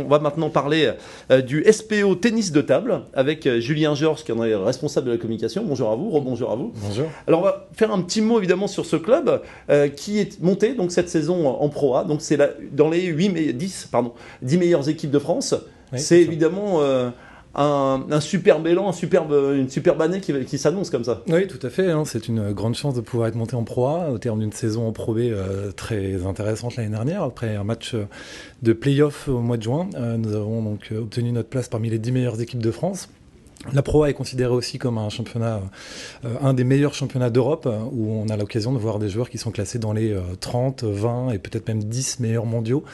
va maintenant parler du SPO tennis de table avec Julien Georges, qui en est responsable de la communication. Bonjour à vous, rebonjour à vous. Bonjour. Alors on va faire un petit mot évidemment sur ce club qui est monté donc cette saison en Pro A. Donc c'est dans les 10 meilleures équipes de France. Oui, c'est évidemment un superbe élan, une superbe année qui s'annonce comme ça. Oui, tout à fait. C'est une grande chance de pouvoir être monté en Pro A au terme d'une saison en Pro B très intéressante l'année dernière. Après un match de play-off au mois de juin, nous avons donc obtenu notre place parmi les 10 meilleures équipes de France. La Pro A est considérée aussi comme un championnat, un des meilleurs championnats d'Europe, où on a l'occasion de voir des joueurs qui sont classés dans les 30, 20 et peut-être même 10 meilleurs mondiaux.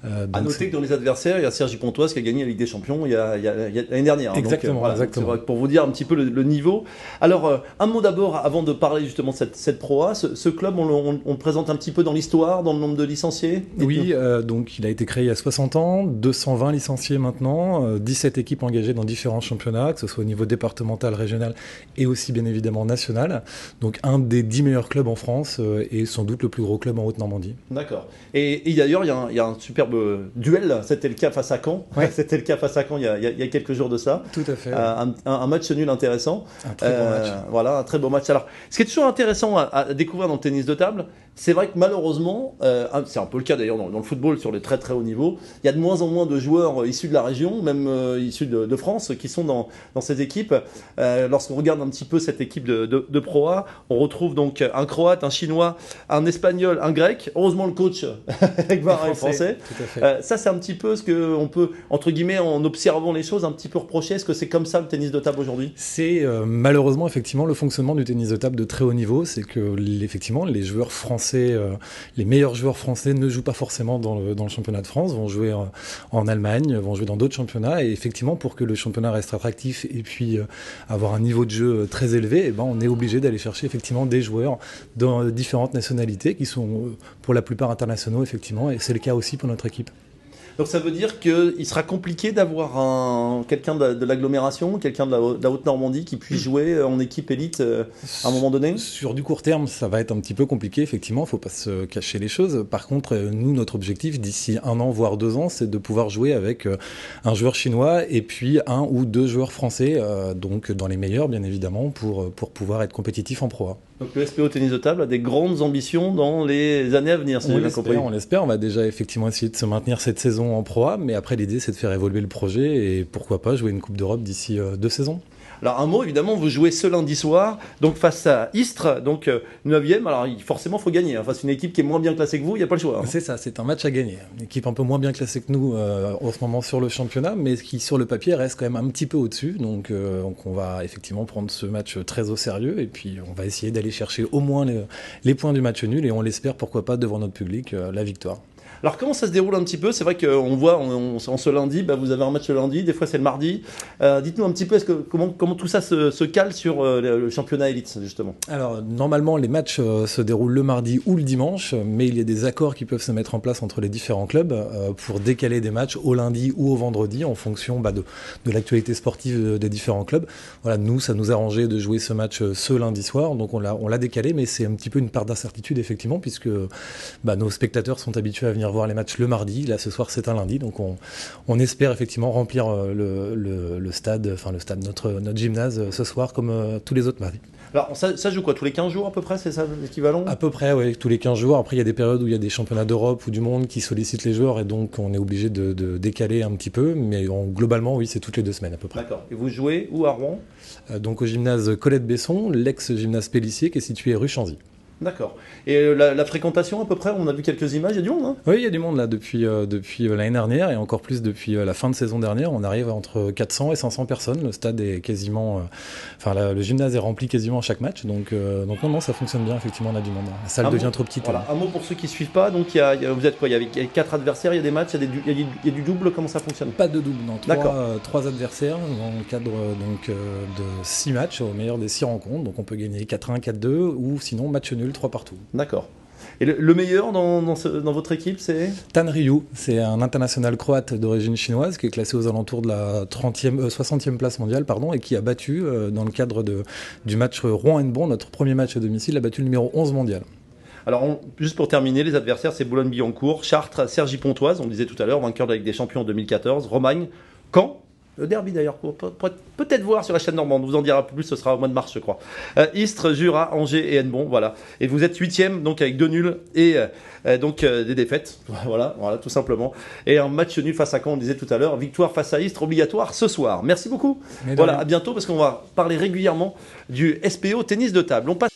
À noter que dans les adversaires, il y a Sergi Pontoise qui a gagné la Ligue des Champions il y a l'année dernière. Exactement, donc, exactement. Donc, pour vous dire un petit peu le niveau. Alors, un mot d'abord avant de parler justement de cette Pro A. Ce club, on le présente un petit peu dans l'histoire, dans le nombre de licenciés. Oui, donc il a été créé il y a 60 ans, 220 licenciés maintenant, 17 équipes engagées dans différents championnats, que ce soit au niveau départemental, régional et aussi bien évidemment national. Donc un des 10 meilleurs clubs en France et sans doute le plus gros club en Haute-Normandie. D'accord. Et d'ailleurs, il y a un superbe duel. C'était le cas face à Caen. Ouais. C'était le cas face à Caen il y a quelques jours de ça. Tout à fait. Un match nul intéressant. Un très bon match. Voilà, un très beau match. Alors, ce qui est toujours intéressant à découvrir dans le tennis de table, c'est vrai que malheureusement, c'est un peu le cas d'ailleurs dans le football sur les très très hauts niveaux, il y a de moins en moins de joueurs issus de la région, même issus de France, qui sont dans ces équipes. Lorsqu'on regarde un petit peu cette équipe de Pro A, on retrouve donc un Croate, un Chinois, un Espagnol, un Grec. Heureusement le coach Egvara est français. Tout à fait. Ça c'est un petit peu ce qu'on peut, entre guillemets, en observant les choses, un petit peu reprocher. Est-ce que c'est comme ça le tennis de table aujourd'hui ? C'est malheureusement effectivement le fonctionnement du tennis de table de très haut niveau, c'est que effectivement les joueurs français, les meilleurs joueurs français ne jouent pas forcément dans le championnat de France, vont jouer en Allemagne, vont jouer dans d'autres championnats, et effectivement pour que le championnat reste attractif et puis avoir un niveau de jeu très élevé, on est obligé d'aller chercher effectivement des joueurs dans différentes nationalités qui sont pour la plupart internationaux effectivement, et c'est le cas aussi pour notre équipe. Donc ça veut dire qu'il sera compliqué d'avoir quelqu'un de l'agglomération, quelqu'un de la Haute-Normandie qui puisse jouer en équipe élite à un moment donné ? Sur du court terme, ça va être un petit peu compliqué, effectivement, il ne faut pas se cacher les choses. Par contre, nous, notre objectif d'ici 1 an, voire 2 ans, c'est de pouvoir jouer avec un joueur chinois et puis 1 ou 2 joueurs français, donc dans les meilleurs, bien évidemment, pour pouvoir être compétitif en Pro A. Donc le SPO Tennis de Table a des grandes ambitions dans les années à venir, si j'ai bien compris. On l'espère, on va déjà effectivement essayer de se maintenir cette saison en Pro A, mais après l'idée c'est de faire évoluer le projet et pourquoi pas jouer une Coupe d'Europe d'ici 2 saisons. Alors un mot, évidemment, vous jouez ce lundi soir, donc face à Istres, donc 9e. Alors forcément, il faut gagner. Face à une équipe qui est moins bien classée que vous, il n'y a pas le choix. C'est ça, c'est un match à gagner. Une équipe un peu moins bien classée que nous en ce moment sur le championnat, mais qui sur le papier reste quand même un petit peu au-dessus. Donc on va effectivement prendre ce match très au sérieux et puis on va essayer d'aller chercher au moins les points du match nul et on l'espère pourquoi pas devant notre public la victoire. Alors comment ça se déroule un petit peu ? C'est vrai qu'on voit en ce lundi, vous avez un match le lundi, des fois c'est le mardi. Dites-nous un petit peu comment tout ça se cale sur le championnat élite justement. Alors normalement les matchs se déroulent le mardi ou le dimanche, mais il y a des accords qui peuvent se mettre en place entre les différents clubs pour décaler des matchs au lundi ou au vendredi en fonction de l'actualité sportive des différents clubs. Voilà, nous ça nous arrangeait de jouer ce match ce lundi soir, donc on l'a décalé, mais c'est un petit peu une part d'incertitude effectivement puisque nos spectateurs sont habitués à venir voir les matchs le mardi. Là, ce soir, c'est un lundi. Donc, on espère effectivement remplir le stade, notre gymnase ce soir comme tous les autres mardis. Alors, ça joue quoi ? Tous les 15 jours à peu près, c'est ça l'équivalent ? À peu près, oui, tous les 15 jours. Après, il y a des périodes où il y a des championnats d'Europe ou du monde qui sollicitent les joueurs et donc on est obligé de décaler un petit peu. Mais globalement, oui, c'est toutes les 2 semaines à peu près. D'accord. Et vous jouez où à Rouen ? Donc au gymnase Colette Besson, l'ex-gymnase Pélissier qui est situé rue Chanzy. D'accord. Et la fréquentation à peu près, on a vu quelques images, il y a du monde, hein ? Oui, il y a du monde là depuis l'année dernière et encore plus depuis la fin de saison dernière. On arrive entre 400 et 500 personnes. Le stade est quasiment... le gymnase est rempli quasiment à chaque match. Donc non, ça fonctionne bien, effectivement, on a du monde. La salle devient trop petite. Voilà. Un mot pour ceux qui ne suivent pas. Donc vous êtes quoi ? Il y a 4 adversaires, il y a des matchs, il y a du double, comment ça fonctionne ? Pas de double, non. 3 adversaires dans le cadre de 6 matchs, au meilleur des 6 rencontres. Donc on peut gagner 4-1, 4-2 ou sinon match nul, 3 partout. D'accord. Et le meilleur dans votre équipe, c'est Tan Ryu, c'est un international croate d'origine chinoise qui est classé aux alentours de la 60e place mondiale et qui a battu, dans le cadre du match Rouen-Hennebon, notre premier match à domicile, a battu le numéro 11 mondial. Alors, juste pour terminer, les adversaires, c'est Boulogne-Billancourt, Chartres, Cergy-Pontoise, on le disait tout à l'heure, vainqueur de la Ligue des Champions en 2014, Romagne, Caen. Le derby d'ailleurs, peut-être voir sur la chaîne normande, on vous en dira plus, ce sera au mois de mars je crois. Istres, Jura, Angers et Hennebont, voilà. Et vous êtes 8e, donc avec 2 nuls et des défaites, voilà, tout simplement. Et un match nul face à Caen, on disait tout à l'heure, victoire face à Istres obligatoire ce soir. Merci beaucoup. Voilà, à bientôt parce qu'on va parler régulièrement du SPO tennis de table. On passe